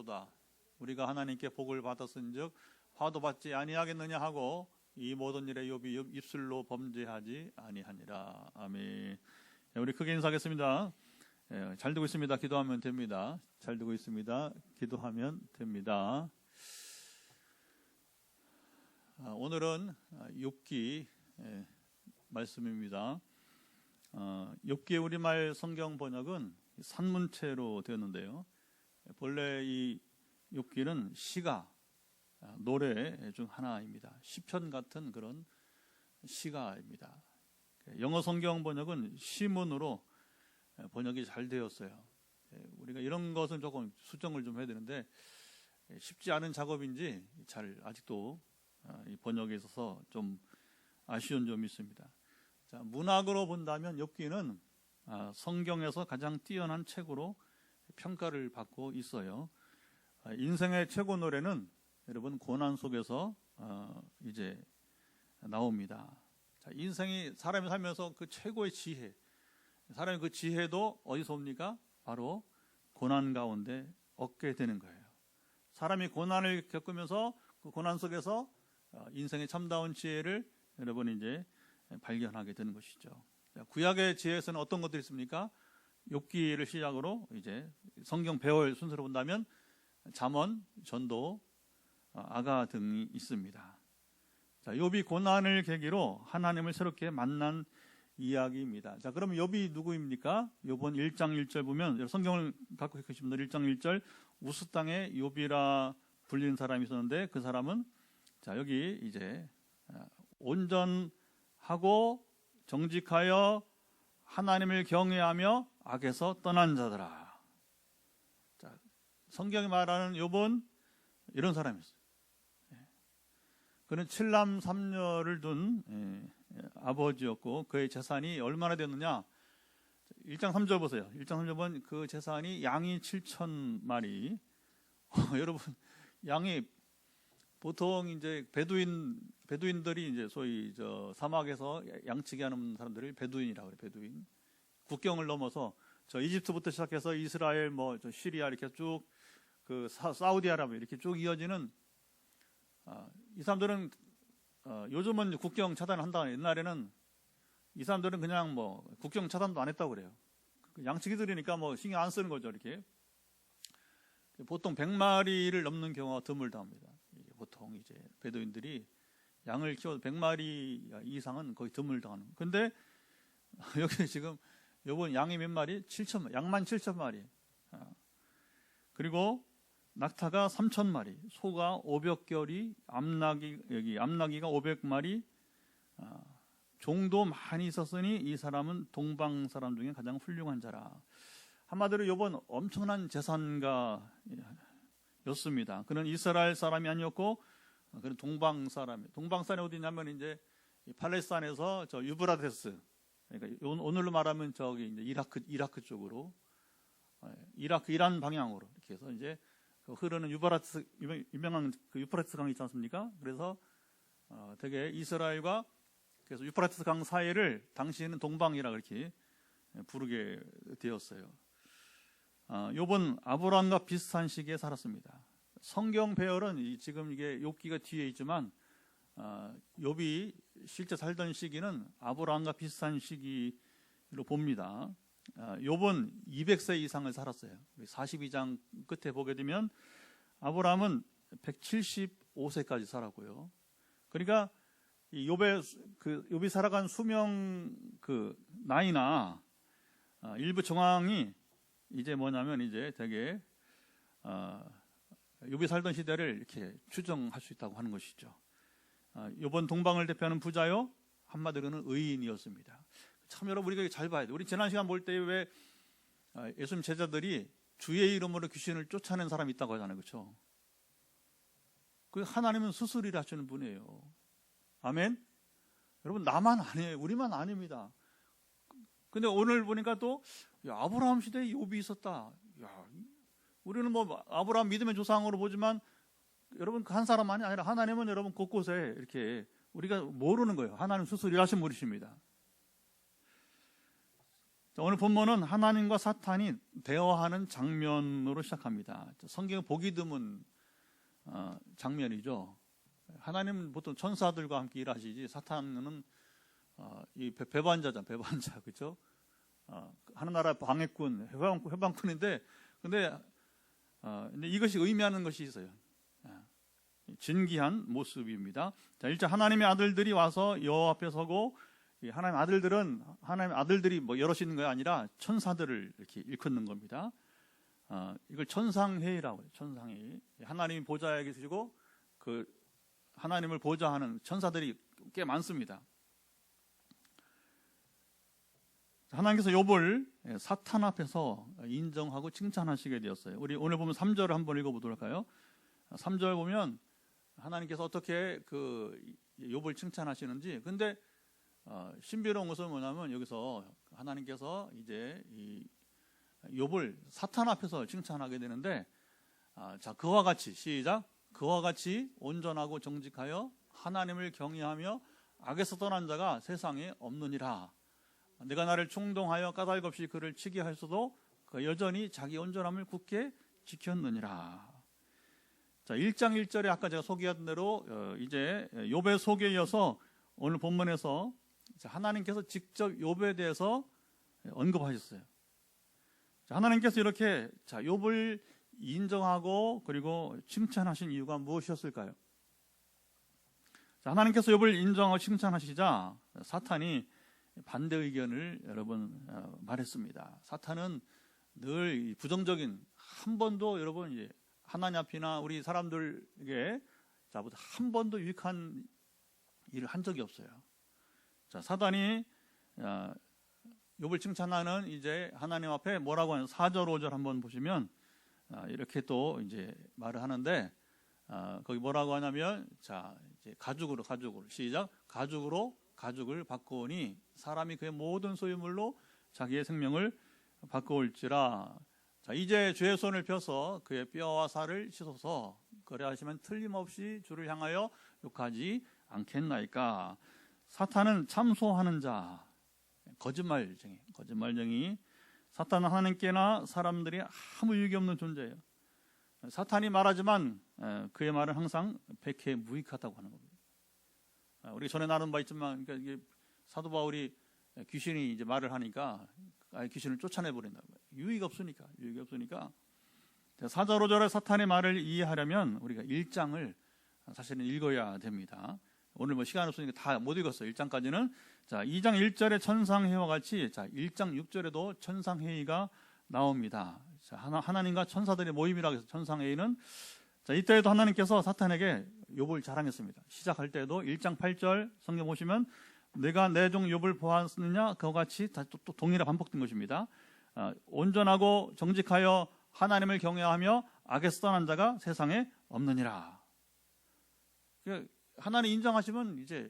하도다. 우리가 하나님께 복을 받았은즉 화도 받지 아니하겠느냐 하고 이 모든 일에 욥이 입술로 범죄하지 아니하니라. 아멘. 우리 크게 인사하겠습니다. 잘 듣고 있습니다. 기도하면 됩니다. 잘 듣고 있습니다. 기도하면 됩니다. 오늘은 욥기 말씀입니다. 욥기의 우리말 성경 번역은 산문체로 되었는데요. 본래 이 욥기는 시가, 노래 중 하나입니다. 시편 같은 그런 시가입니다. 영어 성경 번역은 시문으로 번역이 잘 되었어요. 우리가 이런 것은 조금 수정을 좀 해야 되는데 쉽지 않은 작업인지 잘 아직도 이 번역에 있어서 좀 아쉬운 점이 있습니다. 자, 문학으로 본다면 욥기는 성경에서 가장 뛰어난 책으로 평가를 받고 있어요. 인생의 최고 노래는 여러분 고난 속에서 이제 나옵니다. 자, 인생이 사람이 살면서 그 최고의 지혜, 사람의 그 지혜도 어디서 옵니까? 바로 고난 가운데 얻게 되는 거예요. 사람이 고난을 겪으면서 그 고난 속에서 인생의 참다운 지혜를 여러분 이제 발견하게 되는 것이죠. 자, 구약의 지혜에서는 어떤 것들이 있습니까? 욥기를 시작으로 이제 성경 배울 순서로 본다면 잠언, 전도, 아가 등이 있습니다. 자, 욥이 고난을 계기로 하나님을 새롭게 만난 이야기입니다. 자, 그러면 욥이 누구입니까? 욥은 1장 1절 보면 성경을 갖고 계신 분들 1장 1절 우스 땅에 욥이라 불리는 사람이 있었는데 그 사람은 자, 여기 이제 온전하고 정직하여 하나님을 경외하며 악에서 떠난 자들아. 자, 성경이 말하는 욥은 이런 사람이었어요. 그는 7남 3녀를 둔 아버지였고 그의 재산이 얼마나 되었느냐? 1장 3절 보세요. 1장 3절 보면 그 재산이 양이 7,000마리. 여러분, 양이 보통 이제 베두인들이 이제 소위 저 사막에서 양치기 하는 사람들을 베두인이라고 그래요. 베두인. 국경을 넘어서 저 이집트부터 시작해서 이스라엘 뭐 저 시리아 이렇게 쭉 그 사우디아라비아 이렇게 쭉 이어지는 이 사람들은 요즘은 국경 차단을 한다. 옛날에는 이 사람들은 그냥 뭐 국경 차단도 안 했다고 그래요. 양치기들이니까 뭐 신경 안 쓰는 거죠. 이렇게 보통 100마리를 넘는 경우가 드물답니다. 보통 이제 베두인들이 양을 키워도 100마리 이상은 거의 드물다는. 근데 여기 지금 요번 양이 몇 마리? 7,000마리. 양만 7,000마리. 그리고 낙타가 3,000마리, 소가 500결이, 암나기가 500마리, 종도 많이 있었으니 이 사람은 동방 사람 중에 가장 훌륭한 자라. 한마디로 이번 엄청난 재산가였습니다. 그는 이스라엘 사람이 아니었고 그는 동방 사람이. 동방 사람이 어디냐면 이제 팔레스타인에서 저 유브라데스, 그러니까 오늘로 말하면 저기 이제 이라크 쪽으로, 이라크 이란 방향으로 이렇게 해서 이제 흐르는 유명한 그 유프라테스 강이 있지 않습니까? 그래서 되게 이스라엘과 그래서 유프라테스 강 사이를 당시에는 동방이라 그렇게 부르게 되었어요. 욥은 아브라함과 비슷한 시기에 살았습니다. 성경 배열은 지금 이게 욥기가 뒤에 있지만 욥이 실제 살던 시기는 아브라함과 비슷한 시기로 봅니다. 욥은 200세 이상을 살았어요. 42장 끝에 보게 되면 아브라함은 175세까지 살았고요. 그러니까 이 욥이 살아간 수명 그 나이나 일부 정황이 이제 뭐냐면 이제 되게 욥이 살던 시대를 이렇게 추정할 수 있다고 하는 것이죠. 욥은 동방을 대표하는 부자요, 한마디로는 의인이었습니다. 참 여러분 우리가 잘 봐야 돼요. 우리 지난 시간 볼 때 왜 예수님 제자들이 주의 이름으로 귀신을 쫓아낸 사람이 있다고 하잖아요. 그렇죠? 그 하나님은 스스로 일하시는 분이에요. 아멘? 여러분 나만 아니에요. 우리만 아닙니다. 근데 오늘 보니까 또 아브라함 시대에 욥이 있었다. 우리는 뭐 아브라함 믿음의 조상으로 보지만 여러분 그 한 사람만이 아니라 하나님은 여러분 곳곳에 이렇게 우리가 모르는 거예요. 하나님 스스로 일하신 분이십니다. 오늘 본문은 하나님과 사탄이 대화하는 장면으로 시작합니다. 성경에 보기 드문 장면이죠. 하나님은 보통 천사들과 함께 일하시지, 사탄은 이 배반자잖아, 배반자, 그렇죠? 하나나라 방해꾼, 해방꾼인데, 근데 이것이 의미하는 것이 있어요. 진기한 모습입니다. 자, 1절 하나님의 아들들이 와서 여호와 앞에 서고, 하나님의 아들들이 뭐 여럿이 있는 게 아니라 천사들을 이렇게 일컫는 겁니다. 이걸 천상회의라고 해요. 천상회의. 하나님이 보좌에 계시고 그 하나님을 보좌하는 천사들이 꽤 많습니다. 하나님께서 욥을 사탄 앞에서 인정하고 칭찬하시게 되었어요. 우리 오늘 보면 3절을 한번 읽어보도록 할까요? 3절 보면 하나님께서 어떻게 그 욥을 칭찬하시는지. 근데 신비로운 것은 뭐냐면 여기서 하나님께서 이제 이 욥을 사탄 앞에서 칭찬하게 되는데, 자, 그와 같이, 시작, 그와 같이 온전하고 정직하여 하나님을 경외하며 악에서 떠난 자가 세상에 없느니라. 내가 나를 충동하여 까닭없이 그를 치게 하였어도 그 여전히 자기 온전함을 굳게 지켰느니라. 자, 1장 1절에 아까 제가 소개한 대로 이제 욥의 소개에 이어서 오늘 본문에서 하나님께서 직접 욥에 대해서 언급하셨어요. 자, 하나님께서 이렇게 욥을 인정하고 그리고 칭찬하신 이유가 무엇이었을까요? 자, 하나님께서 욥을 인정하고 칭찬하시자 사탄이 반대 의견을 여러분 말했습니다. 사탄은 늘 부정적인, 한 번도 여러분 이제 하나님 앞이나 우리 사람들에게 한 번도 유익한 일을 한 적이 없어요. 자, 사단이 욥을 칭찬하는 이제 하나님 앞에 뭐라고 하는 4절 5절 한번 보시면 이렇게 또 이제 말을 하는데, 거기 뭐라고 하냐면, 자, 이제 가죽으로 시작, 가죽을 바꾸오니 사람이 그의 모든 소유물로 자기의 생명을 바꾸올지라. 자, 이제 주의 손을 펴서 그의 뼈와 살을 씻어서 그래하시면 틀림없이 주를 향하여 욕하지 않겠나이까. 사탄은 참소하는 자, 거짓말쟁이. 사탄은 하나님께나 사람들이 아무 유익이 없는 존재예요. 사탄이 말하지만 그의 말은 항상 백해 무익하다고 하는 겁니다. 우리 전에 나눈 바 있지만, 그러니까 이게 사도 바울이 귀신이 이제 말을 하니까 귀신을 쫓아내 버린다. 유익이 없으니까. 4절 5절의 사탄의 말을 이해하려면 우리가 1장을 사실은 읽어야 됩니다. 오늘 뭐 시간 없으니까 다 못 읽었어요. 1장까지는. 자, 2장 1절의 천상회의와 같이, 자, 1장 6절에도 천상회의가 나옵니다. 자, 하나님과 천사들의 모임이라고 해서 천상회의는, 자, 이때에도 하나님께서 사탄에게 욥을 자랑했습니다. 시작할 때도 1장 8절 성경 보시면, 내가 내 종 욥을 보았느냐, 그와 같이 또 동일하게 반복된 것입니다. 온전하고 정직하여 하나님을 경외하며 악에서 떠난 자가 세상에 없느니라. 하나님 인정하시면 이제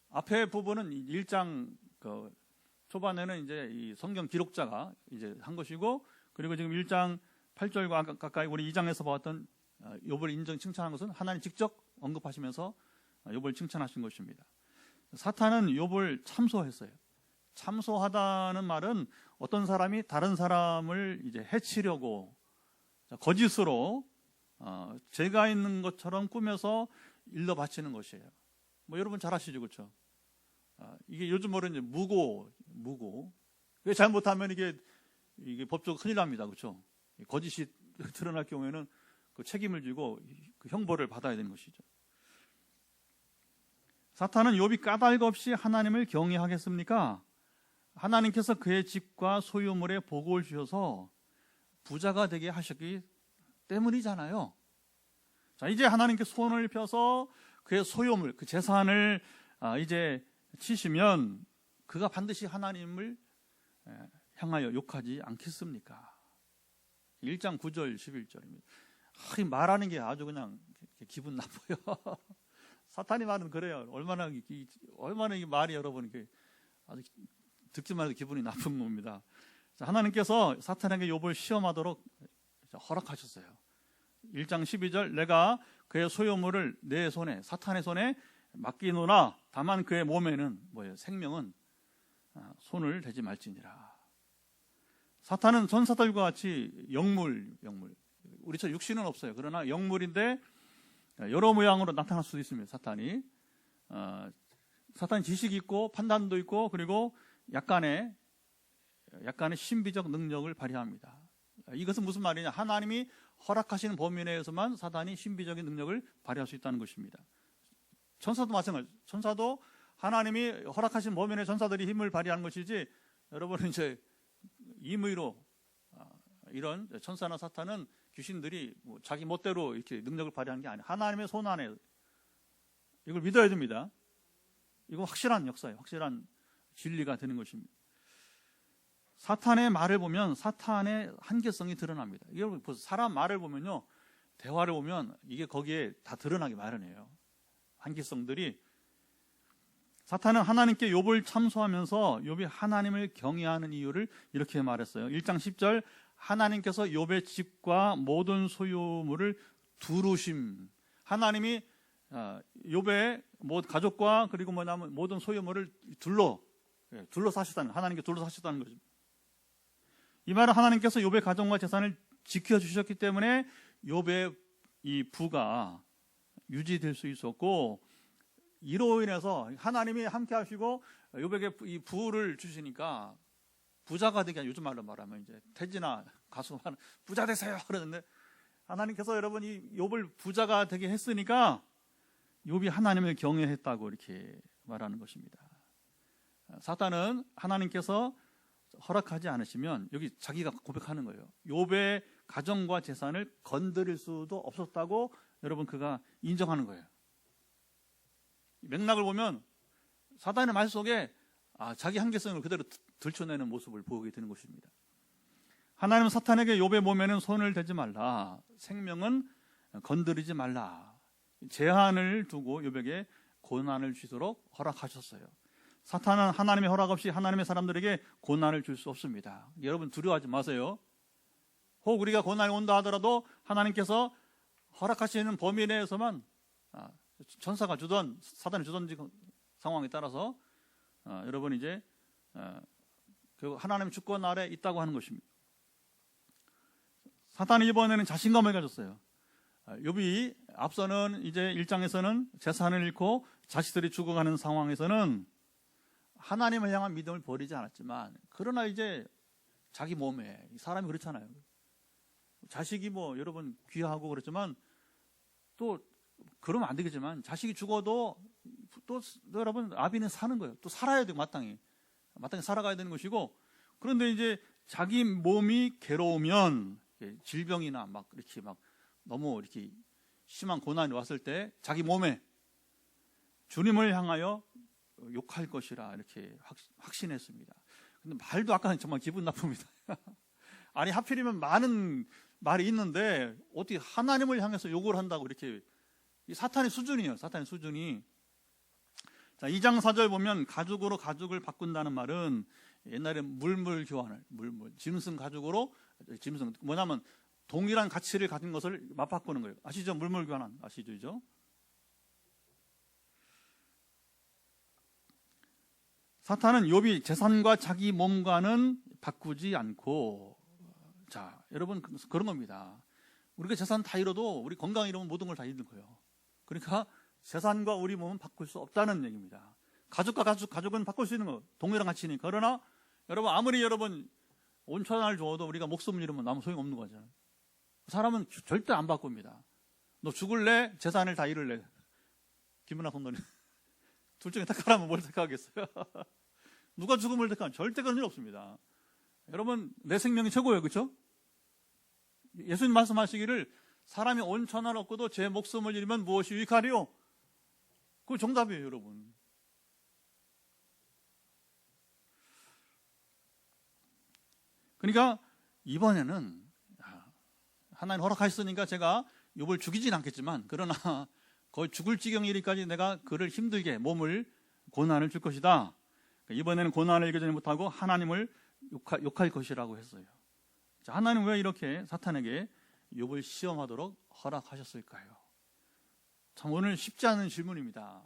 앞에 부분은 1장 초반에는 이제 이 성경 기록자가 이제 한 것이고, 그리고 지금 1장 8절과 가까이 우리 2장에서 보았던 욥을 인정 칭찬한 것은 하나님 직접 언급하시면서 욥을 칭찬하신 것입니다. 사탄은 욥을 참소했어요. 참소하다는 말은 어떤 사람이 다른 사람을 이제 해치려고 거짓으로 죄가 있는 것처럼 꾸며서 일러 바치는 것이에요. 뭐 여러분 잘 아시죠, 그렇죠? 이게 요즘 말로 이제 무고. 잘못하면 이게 법적으로 큰일 납니다, 그렇죠? 거짓이 드러날 경우에는 그 책임을 지고 그 형벌을 받아야 되는 것이죠. 사탄은 욥이 까닭 없이 하나님을 경외하겠습니까? 하나님께서 그의 집과 소유물에 복을 주셔서 부자가 되게 하셨기 때문이잖아요. 자, 이제 하나님께 손을 펴서 그의 소유물, 그 재산을 이제 치시면 그가 반드시 하나님을 향하여 욕하지 않겠습니까? 1장 9절 11절입니다. 말하는 게 아주 그냥 기분 나빠요. 사탄이 말은 그래요. 얼마나 이 말이 여러분 아주 듣기만 해도 기분이 나쁜 겁니다. 자, 하나님께서 사탄에게 욥을 시험하도록 허락하셨어요. 1장 12절, 내가 그의 소유물을 내 손에, 사탄의 손에 맡기노라. 다만 그의 몸에는 뭐예요? 생명은 손을 대지 말지니라. 사탄은 전사들과 같이 영물, 우리처럼 육신은 없어요. 그러나 영물인데 여러 모양으로 나타날 수도 있습니다. 사탄이 지식이 있고 판단도 있고 그리고 약간의 신비적 능력을 발휘합니다. 이것은 무슨 말이냐? 하나님이 허락하시는 범위 내에서만 사탄이 신비적인 능력을 발휘할 수 있다는 것입니다. 천사도 마찬가지. 천사도 하나님이 허락하신 범위 내 전사들이 힘을 발휘하는 것이지, 여러분은 이제 임의로 이런 천사나 사탄은 귀신들이 자기 멋대로 이렇게 능력을 발휘하는 게 아니에요. 하나님의 손 안에 이걸 믿어야 됩니다. 이거 확실한 역사예요. 확실한 진리가 되는 것입니다. 사탄의 말을 보면 사탄의 한계성이 드러납니다. 여러분, 사람 말을 보면요, 대화를 보면 이게 거기에 다 드러나기 마련이에요. 한계성들이. 사탄은 하나님께 욥을 참소하면서 욥이 하나님을 경외하는 이유를 이렇게 말했어요. 1장 10절, 하나님께서 욥의 집과 모든 소유물을 두루심. 하나님이 욥의 가족과 그리고 뭐냐면 모든 소유물을 둘러싸셨다는, 하나님께 둘러싸셨다는 거죠. 이 말은 하나님께서 욥의 가정과 재산을 지켜주셨기 때문에 욥의 이 부가 유지될 수 있었고, 이로 인해서 하나님이 함께 하시고 욥에게 이 부를 주시니까 부자가 되게, 요즘 말로 말하면 이제 태진아 가수가 하는 부자 되세요 그러는데, 하나님께서 여러분 이 욥을 부자가 되게 했으니까 욥이 하나님을 경외했다고 이렇게 말하는 것입니다. 사탄은 하나님께서 허락하지 않으시면, 여기 자기가 고백하는 거예요. 욥의 가정과 재산을 건드릴 수도 없었다고 여러분 그가 인정하는 거예요. 맥락을 보면 사탄의 말 속에 자기 한계성을 그대로 들춰내는 모습을 보게 되는 것입니다. 하나님은 사탄에게 욥의 몸에는 손을 대지 말라, 생명은 건드리지 말라, 제한을 두고 욥에게 고난을 주도록 허락하셨어요. 사탄은 하나님의 허락 없이 하나님의 사람들에게 고난을 줄 수 없습니다. 여러분 두려워하지 마세요. 혹 우리가 고난이 온다 하더라도 하나님께서 허락하시는 범위 내에서만, 천사가 주던 사탄이 주던 상황에 따라서 여러분 이제 하나님의 주권 아래 있다고 하는 것입니다. 사탄이 이번에는 자신감을 가졌어요. 욥이 앞서는 이제 1장에서는 재산을 잃고 자식들이 죽어가는 상황에서는 하나님을 향한 믿음을 버리지 않았지만, 그러나 이제 자기 몸에, 사람이 그렇잖아요. 자식이 여러분 귀하고 그렇지만, 또 그러면 안 되겠지만 자식이 죽어도 또 여러분 아비는 사는 거예요. 또 살아야 돼요. 마땅히 살아가야 되는 것이고, 그런데 이제 자기 몸이 괴로우면, 질병이나 이렇게 너무 이렇게 심한 고난이 왔을 때 자기 몸에 주님을 향하여 욕할 것이라 이렇게 확신했습니다. 근데 말도 아까는 정말 기분 나쁩니다. 아니 하필이면 많은 말이 있는데 어떻게 하나님을 향해서 욕을 한다고, 이렇게 사탄의 수준이에요. 사탄의 수준이. 자, 2장 4절 보면 가죽으로 가죽을 바꾼다는 말은 옛날에 물물 교환을, 짐승 가죽으로, 짐승 뭐냐면 동일한 가치를 가진 것을 맞바꾸는 거예요. 아시죠? 물물 교환 아시죠? 사탄은 욥이 재산과 자기 몸과는 바꾸지 않고, 자 여러분 그런 겁니다. 우리가 재산 다 잃어도 우리 건강 잃으면 모든 걸 다 잃는 거예요. 그러니까 재산과 우리 몸은 바꿀 수 없다는 얘기입니다. 가족은 바꿀 수 있는 거, 동일한 가치니까. 그러나 여러분 아무리 여러분 온천을 줘도 우리가 목숨을 잃으면 아무 소용없는 거잖아요. 사람은 절대 안 바꿉니다. 너 죽을래? 재산을 다 잃을래? 기분 나쁜 놈이 둘 중에 택하라면 뭘 택하겠어요? 누가 죽음을 택하면 절대 그런 일 없습니다. 여러분 내 생명이 최고예요. 그렇죠? 예수님 말씀하시기를 사람이 온천을 얻고도 제 목숨을 잃으면 무엇이 유익하리요? 그거 정답이에요. 여러분. 그러니까 이번에는 하나님 허락하셨으니까 제가 욥을 죽이진 않겠지만, 그러나 거의 죽을 지경 이르기까지 내가 그를 힘들게 몸을 고난을 줄 것이다. 이번에는 고난을 이겨내지 못하고 하나님을 욕할 것이라고 했어요. 자, 하나님 왜 이렇게 사탄에게 욥을 시험하도록 허락하셨을까요? 참 오늘 쉽지 않은 질문입니다.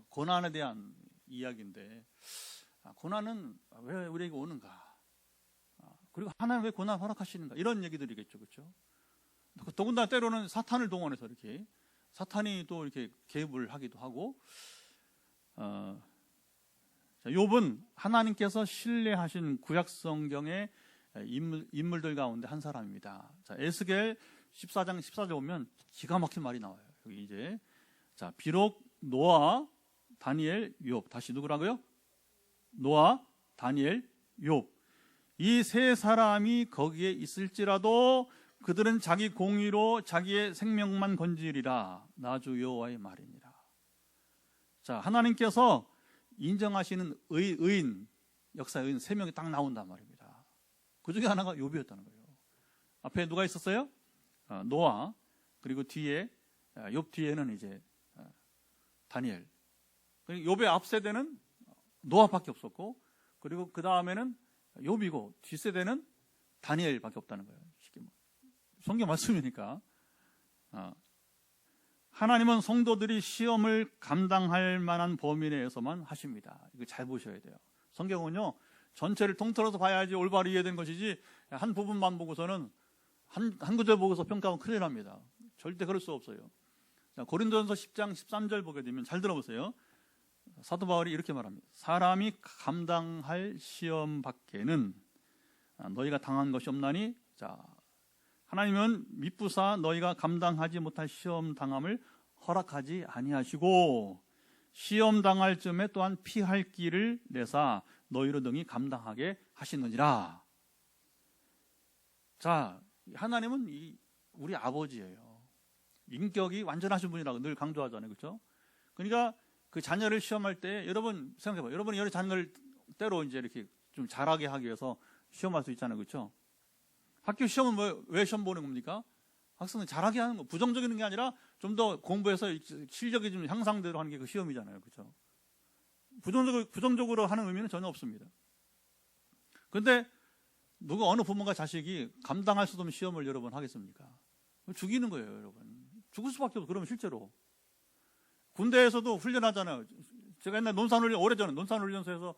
고난에 대한 이야기인데 고난은 왜 우리에게 오는가? 그리고 하나님 왜 고난 허락하시는가? 이런 얘기들이겠죠, 그렇죠? 더군다나 때로는 사탄을 동원해서 이렇게 사탄이 또 이렇게 개입을 하기도 하고, 욥은 하나님께서 신뢰하신 구약 성경의 인물들 가운데 한 사람입니다. 자, 에스겔 14장 14절 보면 기가 막힌 말이 나와요. 여기 이제 자, 비록 노아, 다니엘, 욥, 다시 누구라고요? 노아, 다니엘, 욥, 이 세 사람이 거기에 있을지라도 그들은 자기 공의로 자기의 생명만 건지리라. 나 주 여호와의 말이니라. 자, 하나님께서 인정하시는 의인, 역사의 의인 3명이 딱 나온단 말입니다. 그 중에 하나가 욥이었다는 거예요. 앞에 누가 있었어요? 노아, 그리고 뒤에 욥 뒤에는 이제 다니엘. 그리고 욥의 앞세대는 노아밖에 없었고, 그리고 그 다음에는 욥이고 뒷세대는 다니엘밖에 없다는 거예요. 성경 말씀이니까. 하나님은 성도들이 시험을 감당할 만한 범위 내에서만 하십니다. 이거 잘 보셔야 돼요. 성경은요, 전체를 통틀어서 봐야지 올바로 이해된 것이지, 한 부분만 보고서는 한 구절 보고서 평가하면 큰일 납니다. 절대 그럴 수 없어요. 자, 고린도전서 10장 13절 보게 되면 잘 들어보세요. 사도 바울이 이렇게 말합니다. 사람이 감당할 시험 밖에는 너희가 당한 것이 없나니, 자, 하나님은 미쁘사 너희가 감당하지 못할 시험 당함을 허락하지 아니하시고 시험 당할 쯤에 또한 피할 길을 내사 너희로 등이 감당하게 하시느니라. 자, 하나님은 우리 아버지예요. 인격이 완전하신 분이라고 늘 강조하잖아요, 그렇죠? 그러니까 그 자녀를 시험할 때 여러분 생각해봐요. 여러분이 여러 자녀를 때로 이제 이렇게 좀 잘하게 하기 위해서 시험할 수 있잖아요, 그렇죠? 학교 시험은 왜 시험 보는 겁니까? 학생을 잘하게 하는 거, 부정적인 게 아니라 좀 더 공부해서 실력이 좀 향상대로 하는 게 그 시험이잖아요, 그렇죠? 부정적으로 하는 의미는 전혀 없습니다. 그런데 누가 어느 부모가 자식이 감당할 수도 없는 시험을 여러 번 하겠습니까? 죽이는 거예요, 여러분. 죽을 수밖에 없어. 그러면 실제로 군대에서도 훈련하잖아요. 제가 옛날 논산훈련, 오래전에 논산훈련소에서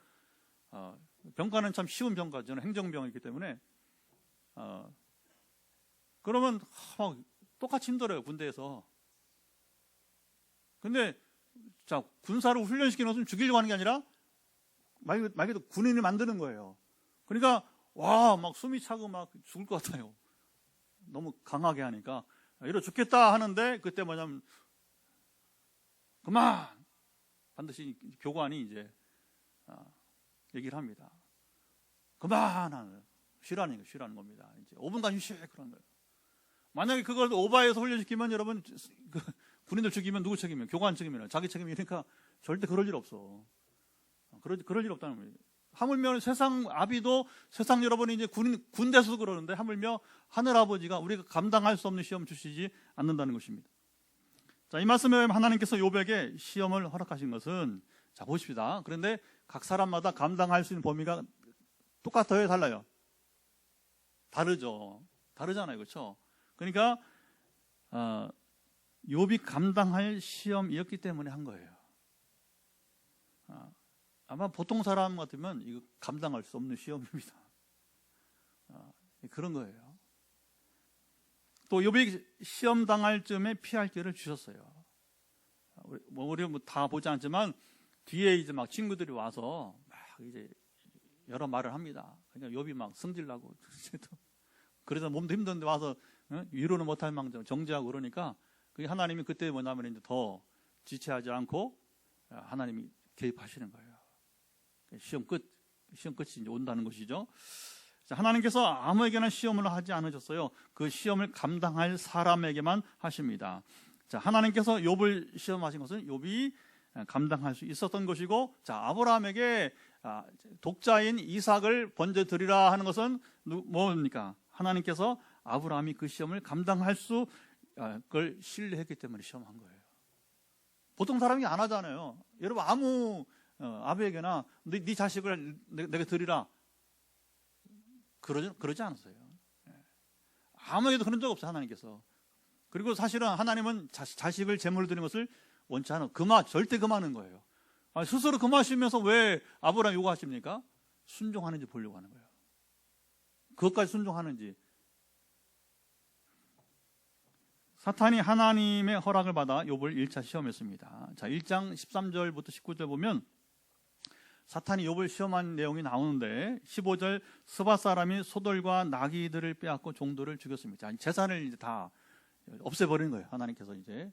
병가는 참 쉬운 병가, 저는 행정병이기 때문에 그러면 막 똑같이 힘들어요, 군대에서. 근데 자, 군사로 훈련시키는 것은 죽이려고 하는 게 아니라 말 그대로 군인을 만드는 거예요. 그러니까 와, 막 숨이 차고 막 죽을 것 같아요. 너무 강하게 하니까 이러 죽겠다 하는데 그때 뭐냐면 그만! 반드시 교관이 이제 얘기를 합니다. 그만하는, 쉬라는 겁니다. 이제 5분간 휴식, 그런 거예요. 만약에 그걸 오바해서 훈련시키면 여러분, 군인들 죽이면 누구 책임이에요? 교관 책임이에요. 자기 책임이니까 절대 그럴 일 없어. 그럴 일 없다는 거예요. 하물며 세상 아비도 세상 여러분이 이제 군대에서도 그러는데 하물며 하늘아버지가 우리가 감당할 수 없는 시험 주시지 않는다는 것입니다. 자, 이 말씀에 하나님께서 욥에게 시험을 허락하신 것은, 자, 보십시다. 그런데 각 사람마다 감당할 수 있는 범위가 똑같아요, 달라요? 다르잖아요, 그렇죠? 그러니까 욥이 감당할 시험이었기 때문에 한 거예요. 아마 보통 사람 같으면 이거 감당할 수 없는 시험입니다. 그런 거예요. 또 욥이 시험 당할 쯤에 피할 길을 주셨어요. 우리 다 보지 않지만 뒤에 이제 막 친구들이 와서 막 이제 여러 말을 합니다. 그러니까 욥이 막 승질나고 그래서 몸도 힘든데 와서 위로는 못할 망정 정죄하고 그러니까 그게 하나님이 그때 뭐냐면 이제 더 지체하지 않고 하나님이 개입하시는 거예요. 시험 끝이 이제 온다는 것이죠. 하나님께서 아무에게나 시험을 하지 않으셨어요. 그 시험을 감당할 사람에게만 하십니다. 자, 하나님께서 욥을 시험하신 것은 욥이 감당할 수 있었던 것이고, 자, 아브라함에게 독자인 이삭을 번제 드리라 하는 것은 뭡니까? 하나님께서 아브라함이 그 시험을 감당할 수 그걸 신뢰했기 때문에 시험한 거예요. 보통 사람이 안 하잖아요. 여러분 아무 아버에게나 네 자식을 내가 드리라 그러지 않았어요. 아무에게도 그런 적 없어요, 하나님께서. 그리고 사실은 하나님은 자식을 제물로 드리는 것을 원치 않아. 절대 금하는 거예요. 스스로 금하시면서 왜 아브라함 요구하십니까? 순종하는지 보려고 하는 거예요. 그것까지 순종하는지. 사탄이 하나님의 허락을 받아 욥을 1차 시험했습니다. 자, 1장 13절부터 19절 보면 사탄이 욥을 시험한 내용이 나오는데 15절 스바 사람이 소돌과 나귀들을 빼앗고 종들을 죽였습니다. 재산을 이제 다 없애버리는 거예요. 하나님께서 이제.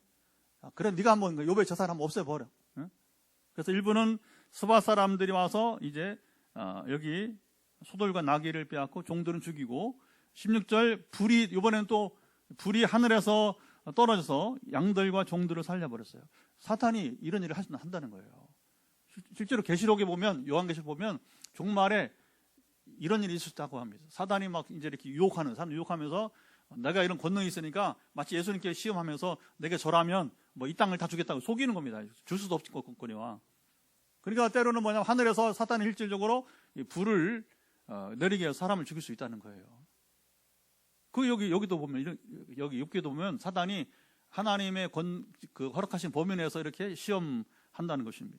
그래, 네가 한번 욥의 재산을 한번 없애버려. 응? 그래서 일부는 스바 사람들이 와서 이제 여기 소돌과 나귀를 빼앗고 종들은 죽이고 16절 불이 이번에는 또 불이 하늘에서 떨어져서 양들과 종들을 살려버렸어요. 사탄이 이런 일을 한다는 거예요. 실제로 계시록에 보면 요한계시록 보면 종말에 이런 일이 있었다고 합니다. 사단이 막 이제 이렇게 유혹하는 사람 유혹하면서 내가 이런 권능이 있으니까 마치 예수님께 시험하면서 내게 절하면 뭐 이 땅을 다 주겠다고 속이는 겁니다. 줄 수도 없거니와. 그러니까 때로는 뭐냐면 하늘에서 사탄이 실질적으로 불을 내리게 해서 사람을 죽일 수 있다는 거예요. 여기도 보면 여기 욥기도 보면 사단이 하나님의 그 허락하신 범위 내에서 이렇게 시험한다는 것입니다.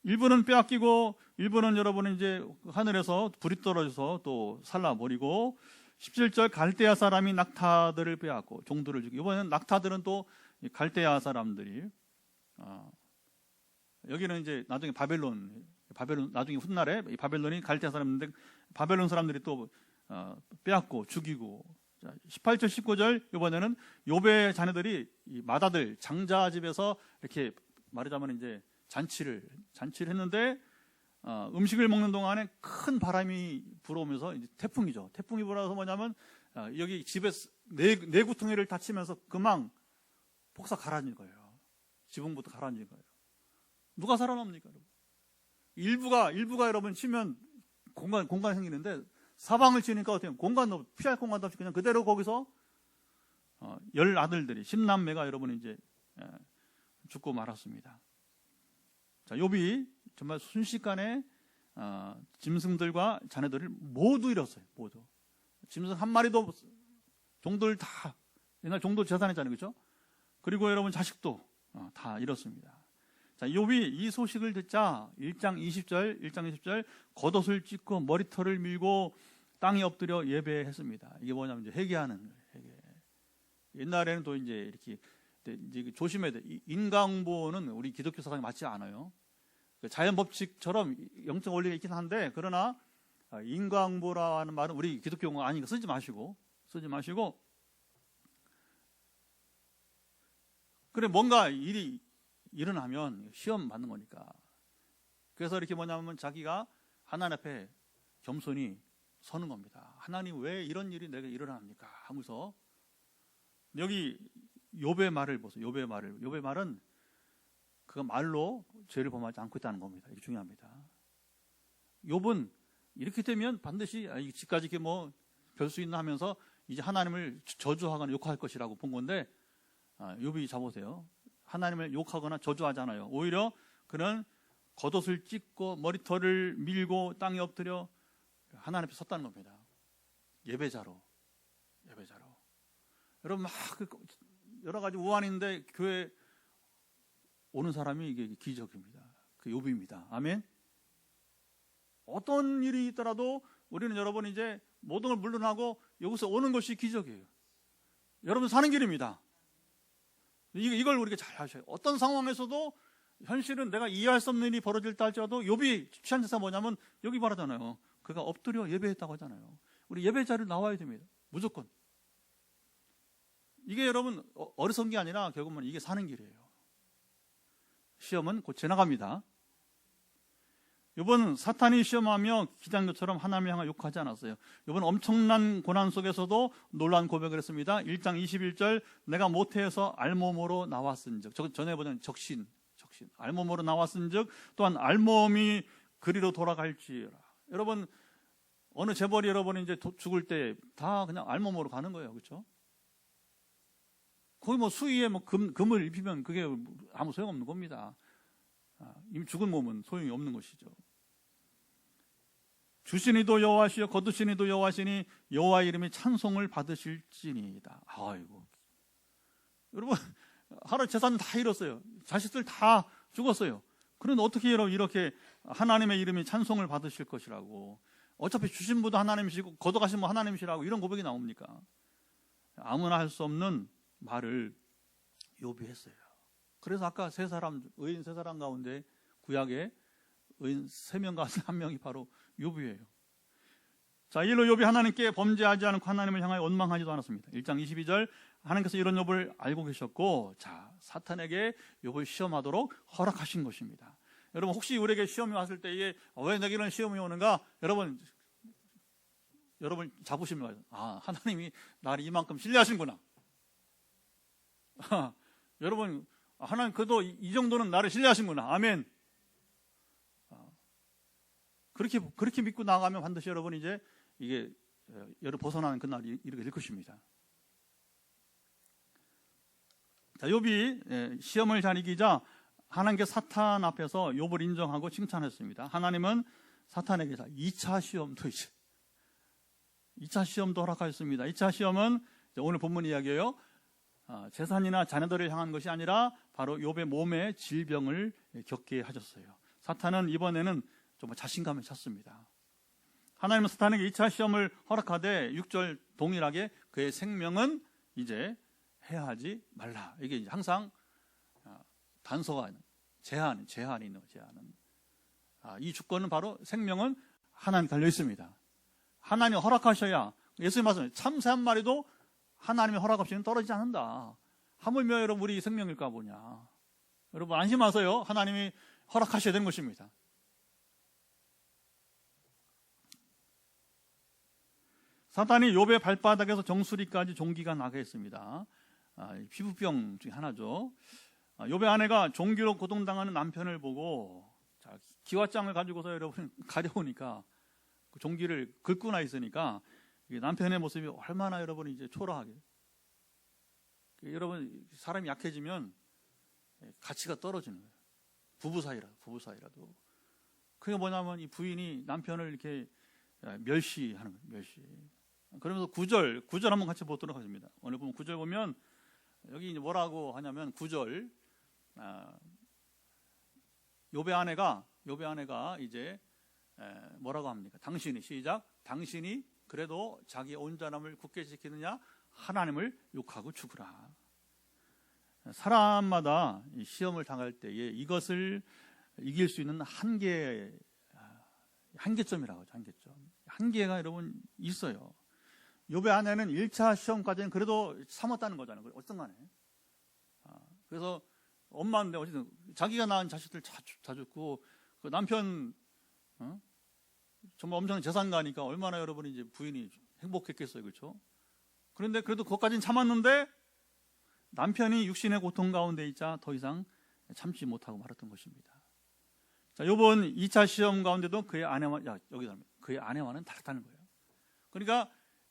일부는 빼앗기고 일부는 여러분은 이제 하늘에서 불이 떨어져서 또 살라버리고 17절 갈대아 사람이 낙타들을 빼앗고 종들을 죽이고 이번에는 낙타들은 또 갈대아 사람들이 여기는 이제 나중에 바벨론 나중에 훗날에 바벨론이 갈대아 사람인데 바벨론 사람들이 또 빼앗고 죽이고 18절 19절 이번에는 욥의 자녀들이 이 마다들 장자 집에서 이렇게 말하자면 이제 잔치를 했는데 음식을 먹는 동안에 큰 바람이 불어오면서 이제 태풍이죠. 태풍이 불어서 뭐냐면 여기 집에 네 구퉁이를 다치면서 금방 폭삭 가라앉은 거예요. 지붕부터 가라앉은 거예요. 누가 살아납니까? 일부가 여러분 치면 공간 생기는데 사방을 치니까 어때요? 공간도 피할 공간도 없이 그냥 그대로 거기서 10아들들이 10남매가 여러분 이제 죽고 말았습니다. 자, 욥이 정말 순식간에 짐승들과 자녀들을 모두 잃었어요. 모두. 짐승 한 마리도 종들 다 옛날 종들 재산이잖아요, 그렇죠? 그리고 여러분 자식도 다 잃었습니다. 자, 욥이 이 소식을 듣자 1장 20절 겉옷을 찢고 머리털을 밀고 땅에 엎드려 예배했습니다. 이게 뭐냐면 이제 회개하는 거예요. 회개. 옛날에는 또 이제 이제 조심해야 돼. 인과응보는 우리 기독교 사상에 맞지 않아요. 자연 법칙처럼 영적 원리가 있긴 한데 그러나 인과응보라는 말은 우리 기독교가 아니니까 쓰지 마시고 그래 뭔가 일이 일어나면 시험 받는 거니까. 그래서 이렇게 뭐냐면 자기가 하나님 앞에 겸손히 서는 겁니다. 하나님 왜 이런 일이 내게 일어납니까? 하면서 여기 욥의 말을 보세요. 욥의 말은 그 말로 죄를 범하지 않고 있다는 겁니다. 이게 중요합니다. 욥은 이렇게 되면 반드시 집까지 이렇게 뭐 별 수 있나 하면서 이제 하나님을 저주하거나 욕할 것이라고 본 건데 욥이 잡으세요. 하나님을 욕하거나 저주하잖아요. 오히려 그는 겉옷을 찢고 머리털을 밀고 땅에 엎드려 하나님 앞에 섰다는 겁니다. 예배자로. 여러분 막 여러 가지 우환인데 교회 오는 사람이 이게 기적입니다. 그 욥입니다. 아멘. 어떤 일이 있더라도 우리는 여러분 이제 모든 걸 물러나고 여기서 오는 것이 기적이에요. 여러분 사는 길입니다. 이걸 우리가 잘 아셔요. 어떤 상황에서도 현실은 내가 이해할 수 없는 일이 벌어질 때 할지라도 욥이 취한 자세가 뭐냐면 여기 말하잖아요. 그가 엎드려 예배했다고 하잖아요. 우리 예배 자리를 나와야 됩니다. 무조건. 이게 여러분 어리석은 게 아니라 결국은 이게 사는 길이에요. 시험은 곧 지나갑니다. 이번 사탄이 시험하며 기대한 것처럼 하나님을 향해 욕하지 않았어요. 이번 엄청난 고난 속에서도 놀라운 고백을 했습니다. 1장 21절 내가 모태에서 알몸으로 나왔은즉 전에 보던 적신 알몸으로 나왔은즉 또한 알몸이 그리로 돌아갈지라. 여러분 어느 재벌이 여러분이 이제 죽을 때 다 그냥 알몸으로 가는 거예요. 그렇죠? 거기 뭐 수의에 뭐 금을 입히면 그게 아무 소용없는 겁니다. 이미 죽은 몸은 소용이 없는 것이죠. 주시니도 여호와시여 거두시니도 여호와시니 여호와 이름이 찬송을 받으실지니이다. 아이고, 여러분 하루 재산 다 잃었어요. 자식들 다 죽었어요. 그런데 어떻게 이렇게 하나님의 이름이 찬송을 받으실 것이라고, 어차피 주신 분도 하나님이시고 걷어가신 분 하나님이시라고 이런 고백이 나옵니까? 아무나 할 수 없는 말을 욥이 했어요. 그래서 아까 의인 세 사람 가운데 구약에 의인 3명 가운데 1명이 바로 욥이에요. 자, 이로 욥이 하나님께 범죄하지 않고 하나님을 향하여 원망하지도 않았습니다. 1장 22절, 하나님께서 이런 욥을 알고 계셨고, 자, 사탄에게 욥을 시험하도록 허락하신 것입니다. 여러분, 혹시 우리에게 시험이 왔을 때에 왜 내게 이런 시험이 오는가? 여러분 잡으시면 봐요. 아, 하나님이 나를 이만큼 신뢰하신구나. 여러분, 하나님 그래도 이 정도는 나를 신뢰하신구나. 아멘. 그렇게 믿고 나가면 반드시 여러분 이제 이게 여러분 벗어나는 그날이 이렇게 될 것입니다. 자, 욥이 시험을 잘 이기자 하나님께 사탄 앞에서 욥을 인정하고 칭찬했습니다. 하나님은 사탄에게 2차 시험도 이제 2차 시험도 허락하였습니다. 2차 시험은 오늘 본문 이야기예요. 재산이나 자녀들을 향한 것이 아니라 바로 욥의 몸에 질병을 겪게 하셨어요. 사탄은 이번에는 정말 자신감을 찾습니다. 하나님은 사탄에게 2차 시험을 허락하되 6절 동일하게 그의 생명은 이제 해하지 말라. 이게 이제 항상 단서가 제한이 있는 제한은. 이 주권은 바로 생명은 하나님 달려 있습니다. 하나님 허락하셔야, 예수님 말씀에 참새 한 마리도 하나님의 허락 없이는 떨어지지 않는다. 하물며 여러분 우리 생명일까 보냐. 여러분 안심하세요. 하나님이 허락하셔야 되는 것입니다. 사탄이 욥의 발바닥에서 정수리까지 종기가 나게 했습니다. 피부병 중에 하나죠. 욥의 아내가 종기로 고통당하는 남편을 보고, 자, 기와장을 가지고서 여러분 가려우니까 그 종기를 긁고 나 있으니까 남편의 모습이 얼마나 여러분 이제 초라하게. 여러분 사람이 약해지면 가치가 떨어지는 거예요. 부부 사이라도. 그게 뭐냐면 이 부인이 남편을 이렇게 멸시하는 거예요. 멸시. 그러면서 9절 한번 같이 보도록 하겠습니다. 오늘 보면 9절 보면 여기 이제 뭐라고 하냐면 9절 욥의 아내가 이제 뭐라고 합니까? 당신이 그래도 자기 온전함을 굳게 지키느냐? 하나님을 욕하고 죽으라. 사람마다 시험을 당할 때에 이것을 이길 수 있는 한계점이라고 하죠. 한계가 여러분 있어요. 욥의 아내는 1차 시험까지는 그래도 참았다는 거잖아요. 어쨌든 간에. 그래서 엄마인데 어쨌든 자기가 낳은 자식들 다 죽고 그 남편 정말 엄청난 재산가니까 얼마나 여러분이 이제 부인이 행복했겠어요. 그렇죠? 그런데 그래도 그것까지는 참았는데 남편이 육신의 고통 가운데 있자 더 이상 참지 못하고 말았던 것입니다. 자, 이번 2차 시험 가운데도 그의 아내와는 다르다는 거예요. 그러니까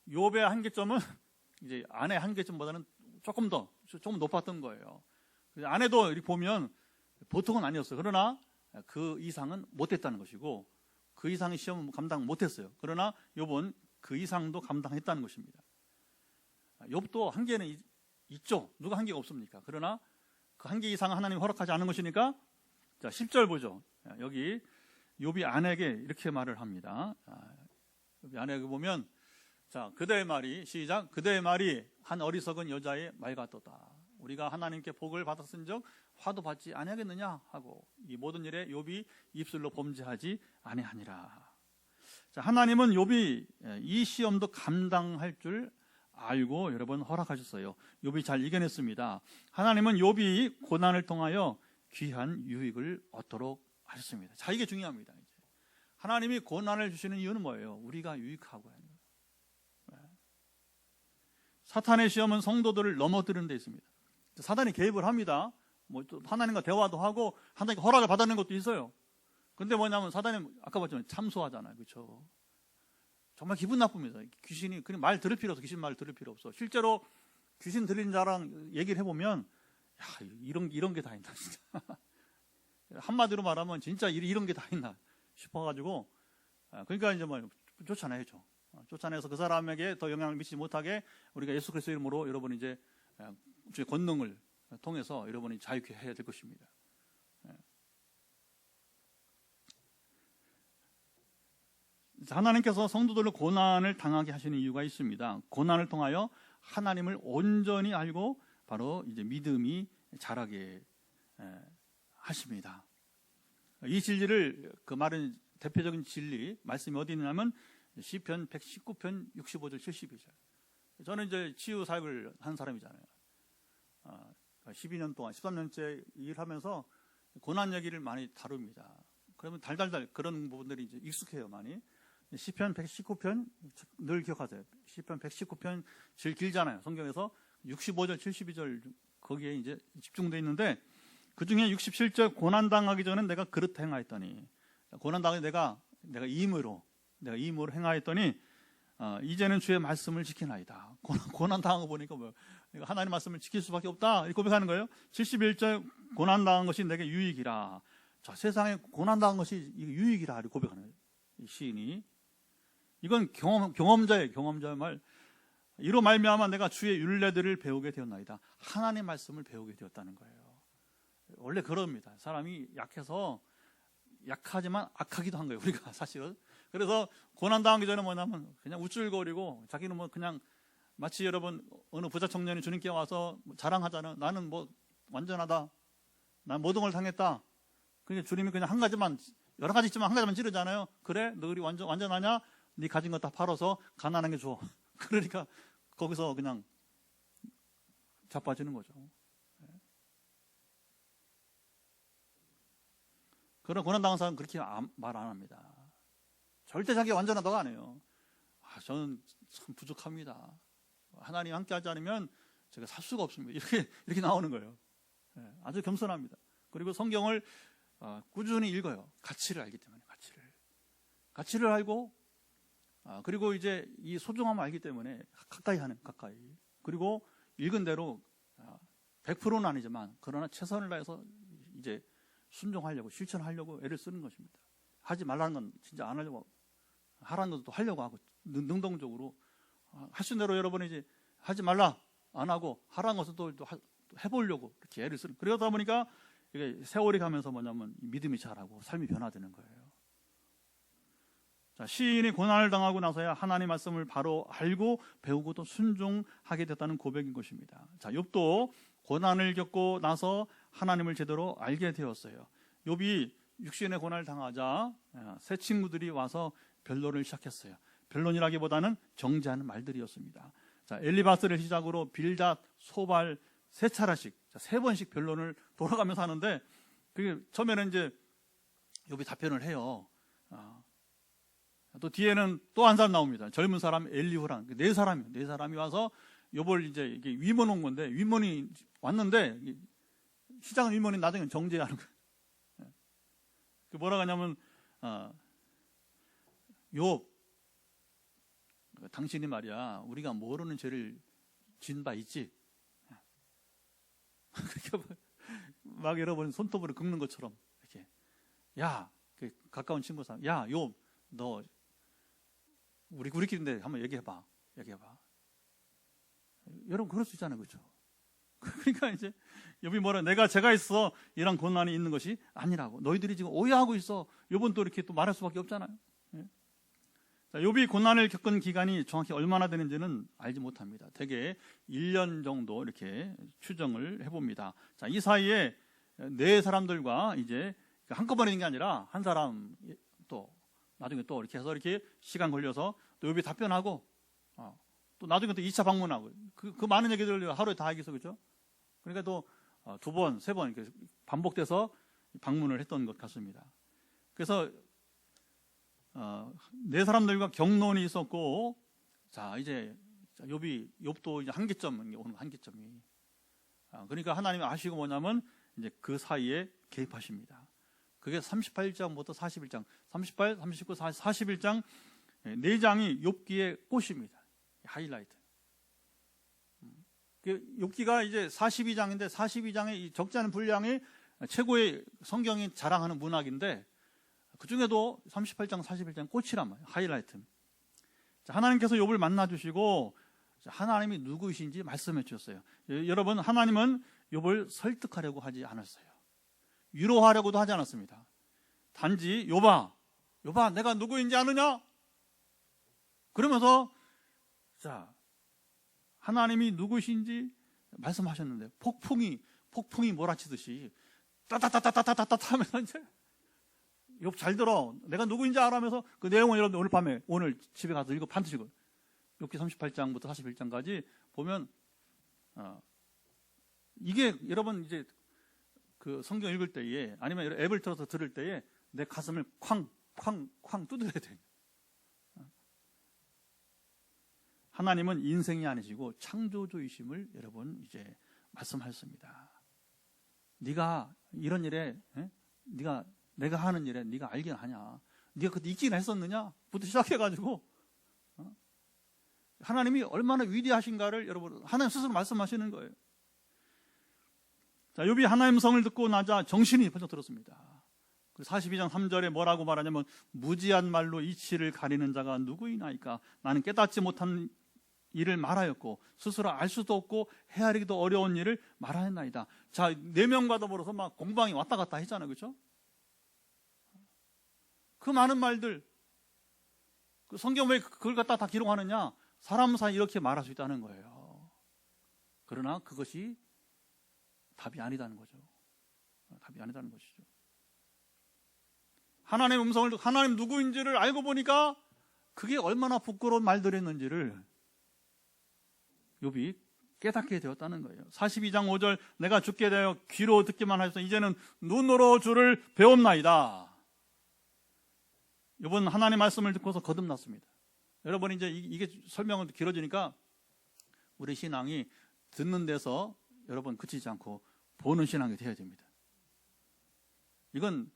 욥의 한계점은 이제 아내 한계점보다는 조금 높았던 거예요. 아내도 이렇게 보면 보통은 아니었어요. 그러나 그 이상은 못했다는 것이고, 그 이상의 시험은 감당 못했어요. 그러나 욥은 그 이상도 감당했다는 것입니다. 욥도 한계는 있죠. 누가 한계가 없습니까? 그러나 그 한계 이상은 하나님이 허락하지 않은 것이니까. 자, 10절 보죠. 여기 욥이 아내에게 이렇게 말을 합니다. 욥이 아내에게 보면, 자, 그대의 말이 한 어리석은 여자의 말 같도다. 우리가 하나님께 복을 받았은즉 화도 받지 아니하겠느냐 하고, 이 모든 일에 욥이 입술로 범죄하지 아니하니라. 자, 하나님은 욥이 이 시험도 감당할 줄 알고 여러분 허락하셨어요. 욥이 잘 이겨냈습니다. 하나님은 욥이 고난을 통하여 귀한 유익을 얻도록 하셨습니다. 자, 이게 중요합니다. 이제. 하나님이 고난을 주시는 이유는 뭐예요? 우리가 유익하고 하는 거예요. 사탄의 시험은 성도들을 넘어뜨리는 데 있습니다. 사단이 개입을 합니다. 뭐 또 하나님과 대화도 하고 하나님께 허락을 받는 것도 있어요. 근데 뭐냐면 사단이 아까 봤지만 참소하잖아요. 그렇죠? 정말 기분 나쁩니다. 귀신이 그냥 말 들을 필요 없어. 귀신 말 들을 필요 없어. 실제로 귀신 들린 자랑 얘기를 해보면, 야, 이런 게 다 있나 진짜. 한마디로 말하면 진짜 이런 게 다 있나 싶어가지고, 그러니까 이제 뭐 쫓아내죠. 쫓아내서 그 사람에게 더 영향을 미치지 못하게 우리가 예수 그리스도 이름으로 여러분 이제 주의 권능을 통해서 여러분이 자유케 해야 될 것입니다. 하나님께서 성도들을 고난을 당하게 하시는 이유가 있습니다. 고난을 통하여 하나님을 온전히 알고 바로 이제 믿음이 자라게 하십니다. 이 진리를, 그 말은 대표적인 진리 말씀이 어디 있냐면 시편 119편 65절 72절. 저는 이제 치유 사역을 한 사람이잖아요. 12년 동안 13년째 일하면서 고난 얘기를 많이 다룹니다. 그러면 달달달 그런 부분들이 이제 익숙해요, 많이. 시편 119편 늘 기억하세요. 시편 119편 제일 길잖아요. 성경에서 65절 72절 거기에 이제 집중되어 있는데, 그 중에 67절 고난 당하기 전에 내가 그릇 행하였더니, 고난 당하기 내가 임으로 행하였더니 이제는 주의 말씀을 지키나이다. 고난 당한 거 보니까 뭐 하나님 말씀을 지킬 수밖에 없다 이렇게 고백하는 거예요. 71절 고난 당한 것이 내게 유익이라. 자, 세상에 고난 당한 것이 유익이라 이렇게 고백하는 거예요, 이 시인이. 이건 경험자의 말. 이로 말미암아 내가 주의 율례들을 배우게 되었나이다. 하나님의 말씀을 배우게 되었다는 거예요. 원래 그럽니다. 사람이 약해서, 약하지만 악하기도 한 거예요, 우리가 사실은. 그래서 고난 당하기 전에 뭐냐면 그냥 우쭐거리고, 자기는 뭐 그냥 마치 여러분 어느 부자 청년이 주님께 와서 자랑하잖아요. 나는 뭐 완전하다, 난 모든 걸 당했다. 그러니까 주님이 그냥 한 가지만, 여러 가지 있지만 한 가지만 찌르잖아요. 그래, 너희 완전하냐? 네 가진 거 다 팔아서 가난한 게 줘. 그러니까 거기서 그냥 자빠지는 거죠. 그런 고난당한 사람은 그렇게 말 안 합니다. 절대 자기가 완전하다고 안 해요. 저는 참 부족합니다. 하나님 함께 하지 않으면 제가 살 수가 없습니다. 이렇게 나오는 거예요. 아주 겸손합니다. 그리고 성경을 꾸준히 읽어요. 가치를 알기 때문에. 가치를 알고, 그리고 이제 이 소중함을 알기 때문에 가까이. 그리고 읽은 대로 100%는 아니지만 그러나 최선을 다해서 이제 순종하려고, 실천하려고 애를 쓰는 것입니다. 하지 말라는 건 진짜 안 하려고, 하라는 것도 하려고 하고, 능동적으로 할 수 있는 대로 여러분이 이제 하지 말라 안 하고, 하라는 것을 또 해보려고 이렇게 애를 쓰는. 그러다 보니까 이게 세월이 가면서 뭐냐면 믿음이 자라고 삶이 변화되는 거예요. 자, 시인이 고난을 당하고 나서야 하나님 말씀을 바로 알고 배우고 또 순종하게 됐다는 고백인 것입니다. 자, 욥도 고난을 겪고 나서 하나님을 제대로 알게 되었어요. 욥이 육신의 고난을 당하자 새 친구들이 와서 변론을 시작했어요. 변론이라기보다는 정죄하는 말들이었습니다. 자, 엘리바스를 시작으로 빌닷, 소발 세 차례씩, 세 번씩 변론을 돌아가면서 하는데, 그게 처음에는 이제 욥이 답변을 해요. 또 뒤에는 또 한 사람 나옵니다. 젊은 사람 엘리후랑 네 사람이 와서 욥을 이제 이게 위문온 건데, 위문이 왔는데 시작은 위문이 나중에 정죄하는 거예요. 그 뭐라고 하냐면 욥, 당신이 말이야 우리가 모르는 죄를 지은 바 있지. 그러니까 막 여러분 손톱으로 긁는 것처럼 이렇게, 야, 그 가까운 친구 사람, 야, 욥, 너 우리끼리인데 한번 얘기해봐. 여러분 그럴 수 있잖아요, 그렇죠? 그러니까 이제 욥이 뭐라, 제가 있어 이런 고난이 있는 것이 아니라고. 너희들이 지금 오해하고 있어. 욥은 또 이렇게 또 말할 수밖에 없잖아요. 자, 욥이 고난을 겪은 기간이 정확히 얼마나 되는지는 알지 못합니다. 대개 1년 정도 이렇게 추정을 해봅니다. 자, 이 사이에 네 사람들과 이제 한꺼번에 있는 게 아니라 한 사람 또 나중에 또 이렇게 해서 이렇게 시간 걸려서 또 욥이 답변하고, 또 나중에 또 2차 방문하고, 그 많은 얘기들을 하루에 다 하겠어, 그죠? 그러니까 또 2번, 3번 이렇게 반복돼서 방문을 했던 것 같습니다. 그래서 네 사람들과 경론이 있었고, 자, 이제 욥도 이제 한계점이 오는, 한계점이. 그러니까 하나님이 아시고 뭐냐면 이제 그 사이에 개입하십니다. 그게 38장부터 41장, 38, 39, 41장 4장이 욥기의 꽃입니다. 하이라이트. 욥기가 이제 42장인데 42장의 이 적지 않은 분량이 최고의 성경이 자랑하는 문학인데, 그 중에도 38장, 41장 꽃이란 말이에요. 하이라이트. 자, 하나님께서 욥을 만나주시고 하나님이 누구이신지 말씀해 주셨어요. 여러분, 하나님은 욥을 설득하려고 하지 않았어요. 위로하려고도 하지 않았습니다. 단지 욥아, 내가 누구인지 아느냐? 그러면서 자, 하나님이 누구신지 말씀하셨는데 폭풍이 몰아치듯이 따따따따따따따 하면서 이제 욥 잘 들어. 내가 누구인지 알아면서 그 내용은 여러분 오늘 밤에 오늘 집에 가서 읽어 반드시 욥기 38장부터 41장까지 보면 이게 여러분 이제 그 성경 읽을 때에 아니면 앱을 틀어서 들을 때에 내 가슴을 쾅 두드려야 돼요. 하나님은 인생이 아니시고 창조주이심을 여러분 이제 말씀하셨습니다. 네가 이런 일에 내가 하는 일에 네가 알긴 하냐? 네가 그때 있긴 했었느냐? 부터 시작해가지고 하나님이 얼마나 위대하신가를 여러분 하나님 스스로 말씀하시는 거예요. 자, 욥이 하나님 성을 듣고 나자 정신이 번쩍 들었습니다. 42장 3절에 뭐라고 말하냐면 무지한 말로 이치를 가리는 자가 누구이나이까? 나는 깨닫지 못한 일을 말하였고 스스로 알 수도 없고 헤아리기도 어려운 일을 말하였나이다. 자, 4명과 더불어서 막 공방이 왔다 갔다 했잖아요. 그렇죠? 그 많은 말들 그 성경 왜 그걸 갖다 다 기록하느냐? 사람 사이 이렇게 말할 수 있다는 거예요. 그러나 그것이 답이 아니다는 거죠. 답이 아니다는 것이죠. 하나님의 음성을 듣고 하나님 누구인지를 알고 보니까 그게 얼마나 부끄러운 말들이었는지를 욥이 깨닫게 되었다는 거예요. 42장 5절 내가 죽게 되어 귀로 듣기만 하셔서 이제는 눈으로 주를 배웠나이다. 욥은 하나님 말씀을 듣고서 거듭났습니다. 여러분 이제 이게 설명은 길어지니까 우리 신앙이 듣는 데서 여러분 그치지 않고 보는 신앙이 되어야 됩니다. 이건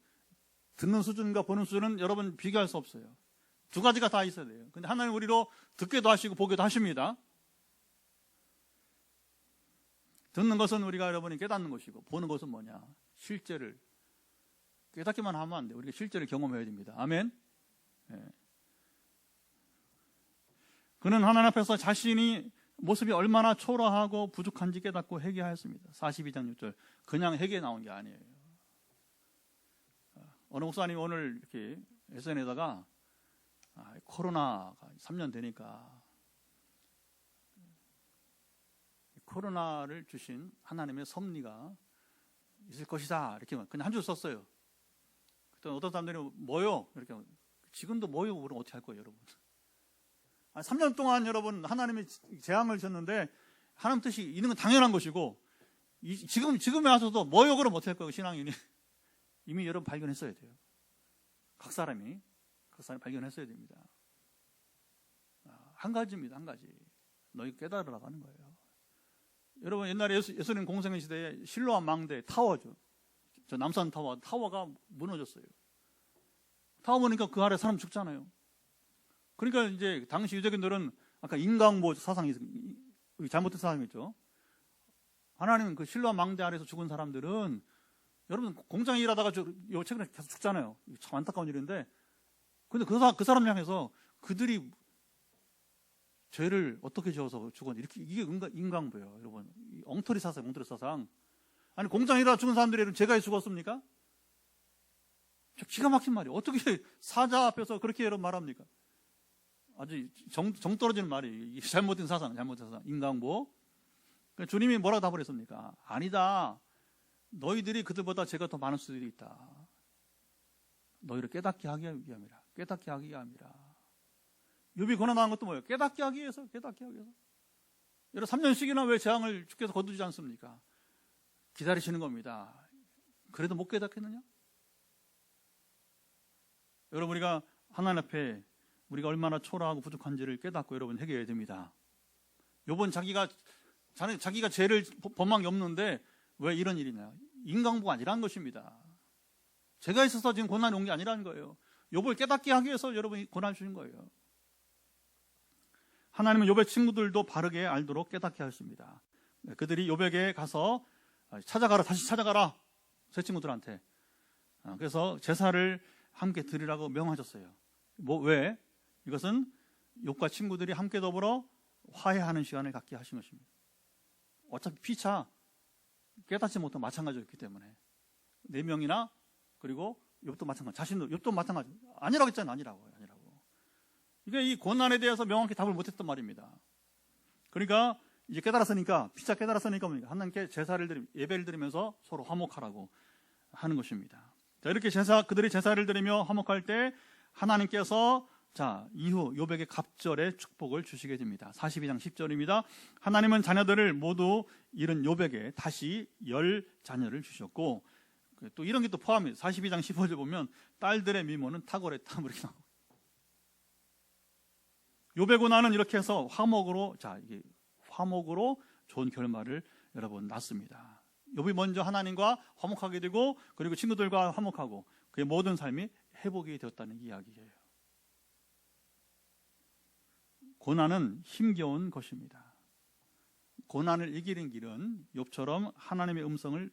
듣는 수준과 보는 수준은 여러분 비교할 수 없어요. 두 가지가 다 있어야 돼요. 근데 하나님 우리로 듣기도 하시고 보기도 하십니다. 듣는 것은 우리가 여러분이 깨닫는 것이고 보는 것은 뭐냐? 실제를 깨닫기만 하면 안 돼요. 우리가 실제를 경험해야 됩니다. 아멘. 네. 그는 하나님 앞에서 자신이 모습이 얼마나 초라하고 부족한지 깨닫고 회개하였습니다. 42장 6절 그냥 회개 나온 게 아니에요. 어느 목사님이 오늘 이렇게 SNS에다가 코로나가 3년 되니까 코로나를 주신 하나님의 섭리가 있을 것이다 이렇게 그냥 한 줄 썼어요. 그때 어떤 사람들이 뭐요? 이렇게 지금도 뭐요? 그러면 어떻게 할 거예요, 여러분? 3년 동안 여러분 하나님이 재앙을 주셨는데 하나님 뜻이 있는 건 당연한 것이고 지금에 와서도 뭐요? 그러면 어떻게 할 거예요, 신앙인이? 이미 여러분 발견했어야 돼요. 각 사람이 발견했어야 됩니다. 한 가지입니다. 한 가지. 너희 깨달으라고 하는 거예요. 여러분 옛날에 예수님 공생의 시대에 실로암 망대 타워죠. 저 남산 타워가 무너졌어요. 타워 보니까 그 아래 사람 죽잖아요. 그러니까 이제 당시 유대인들은 아까 인강보 사상이 잘못된 사상이죠. 하나님은 그 실로암 망대 아래에서 죽은 사람들은 여러분 공장에 일하다가 최근에 계속 죽잖아요. 참 안타까운 일인데 근데 그 사람 향해서 그들이 죄를 어떻게 지어서 죽었는지 이렇게 이게 인강보예요. 여러분 엉터리 사상. 아니 공장에 일하다 죽은 사람들이 죄가 죽었습니까? 기가 막힌 말이에요. 어떻게 사자 앞에서 그렇게 여러분 말합니까? 아주 정 떨어지는 말이 잘못된 사상. 인강보. 그러니까 주님이 뭐라고 답을 했습니까? 아니다. 너희들이 그들보다 죄가 더 많을 수도 있다. 너희를 깨닫게 하기 위함이라. 깨닫게 하기 위함이라. 욥이 고난당한 것도 뭐예요? 깨닫게 하기 위해서. 여러분 3년씩이나 왜 재앙을 주께서 거두지 않습니까? 기다리시는 겁니다. 그래도 못 깨닫겠느냐? 여러분 우리가 하나님 앞에 우리가 얼마나 초라하고 부족한지를 깨닫고 여러분 회개해야 됩니다. 욥은 자기가 죄를 범한 게 없는데 왜 이런 일이냐? 인강보가 아니라는 것입니다. 죄가 있어서 지금 고난이 온 게 아니라는 거예요. 욥을 깨닫게 하기 위해서 여러분이 고난 주신 거예요. 하나님은 욥의 친구들도 바르게 알도록 깨닫게 하셨습니다. 그들이 욥에게 가서 다시 찾아가라. 새 친구들한테. 그래서 제사를 함께 드리라고 명하셨어요. 왜? 이것은 욥과 친구들이 함께 더불어 화해하는 시간을 갖게 하신 것입니다. 어차피 피차 깨닫지 못한 마찬가지였기 때문에 4명이나 그리고 욥도 마찬가지. 욥도 마찬가지. 아니라고 했잖아요. 아니라고. 이게 이 고난에 대해서 명확히 답을 못했단 말입니다. 그러니까 이제 깨달았으니까, 피차 깨달았으니까 뭡니까? 하나님께 제사를 드리며, 예배를 드리면서 서로 화목하라고 하는 것입니다. 자, 이렇게 그들이 제사를 드리며 화목할 때 하나님께서 자, 이후 요백의 갑절의 축복을 주시게 됩니다. 42장 10절입니다. 하나님은 자녀들을 모두 잃은 요백에 다시 10자녀를 주셨고, 또 이런 게 또 포함해요. 42장 15절 보면 딸들의 미모는 탁월했다 이렇게 나와요. 요백 고난은 이렇게 해서 화목으로, 자, 이게 화목으로 좋은 결말을 여러분 낳습니다. 욥이 먼저 하나님과 화목하게 되고, 그리고 친구들과 화목하고, 그의 모든 삶이 회복이 되었다는 이야기예요. 고난은 힘겨운 것입니다. 고난을 이기는 길은 욥처럼 하나님의 음성을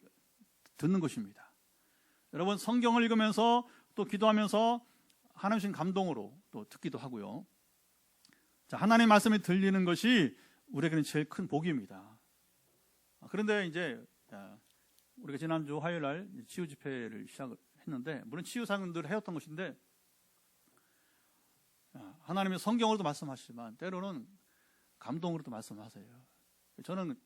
듣는 것입니다. 여러분, 성경을 읽으면서 또 기도하면서 하나님 주신 감동으로 또 듣기도 하고요. 자, 하나님의 말씀이 들리는 것이 우리에게는 제일 큰 복입니다. 그런데 이제 우리가 지난주 화요일 날 치유 집회를 시작했는데, 물론 치유 사역들 해왔던 것인데, 하나님의 성경으로도 말씀하시지만 때로는 감동으로도 말씀하세요. 저는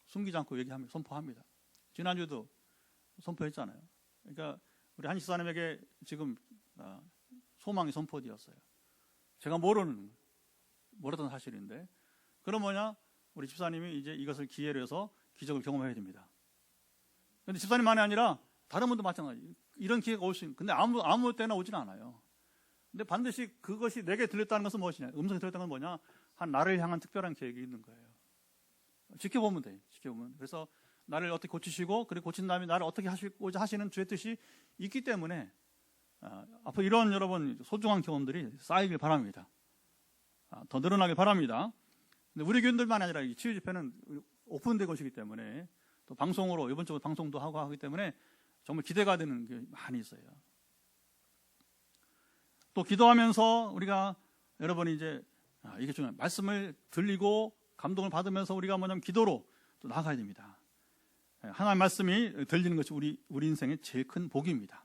숨기지 않고 얘기합니다. 선포합니다. 지난주도 선포했잖아요. 그러니까 우리 한 집사님에게 지금 소망이 선포되었어요. 제가 모르던 사실인데, 그럼 뭐냐? 우리 집사님이 이제 이것을 기회로 해서 기적을 경험해야 됩니다. 그런데 집사님만이 아니라 다른 분도 마찬가지. 이런 기회가 올 수 있는. 근데 아무 때나 오지는 않아요. 근데 반드시 그것이 내게 들렸다는 것은 무엇이냐? 음성이 들렸다는 건 뭐냐? 한 나를 향한 특별한 계획이 있는 거예요. 지켜보면 돼. 지켜보면. 그래서 나를 어떻게 고치시고, 그리고 고친 다음에 나를 어떻게 하시고자 하시는 주의 뜻이 있기 때문에 앞으로 이런 여러분 소중한 경험들이 쌓이길 바랍니다. 더 늘어나길 바랍니다. 근데 우리 교인들만 아니라 이 치유 집회는 오픈된 것이기 때문에, 또 방송으로 이번 주 방송도 하고 하기 때문에 정말 기대가 되는 게 많이 있어요. 또 기도하면서 우리가 여러분이 이제 이게 중요한 말씀을 들리고 감동을 받으면서 우리가 뭐냐면 기도로 또 나아가야 됩니다. 하나님 말씀이 들리는 것이 우리 인생의 제일 큰 복입니다.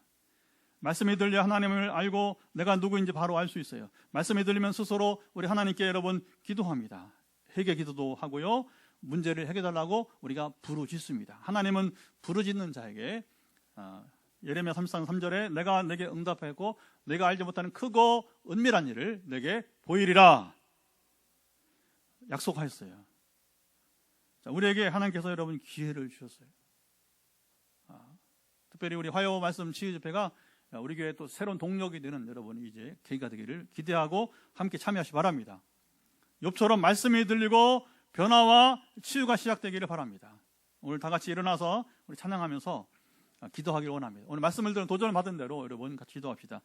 말씀이 들려 하나님을 알고 내가 누구인지 바로 알 수 있어요. 말씀이 들리면 스스로 우리 하나님께 여러분 기도합니다. 회개 기도도 하고요. 문제를 해결달라고 우리가 부르짖습니다. 하나님은 부르짖는 자에게 예레미야 33장 3절에 내가 내게 응답하고 내가 알지 못하는 크고 은밀한 일을 내게 보이리라 약속하였어요. 자, 우리에게 하나님께서 여러분 기회를 주셨어요. 특별히 우리 화요 말씀 치유 집회가 우리 교회 또 새로운 동력이 되는 여러분이 이제 계기가 되기를 기대하고 함께 참여하시기 바랍니다. 욥처럼 말씀이 들리고 변화와 치유가 시작되기를 바랍니다. 오늘 다 같이 일어나서 우리 찬양하면서 기도하기를 원합니다. 오늘 말씀을 들은 도전을 받은 대로 여러분 같이 기도합시다.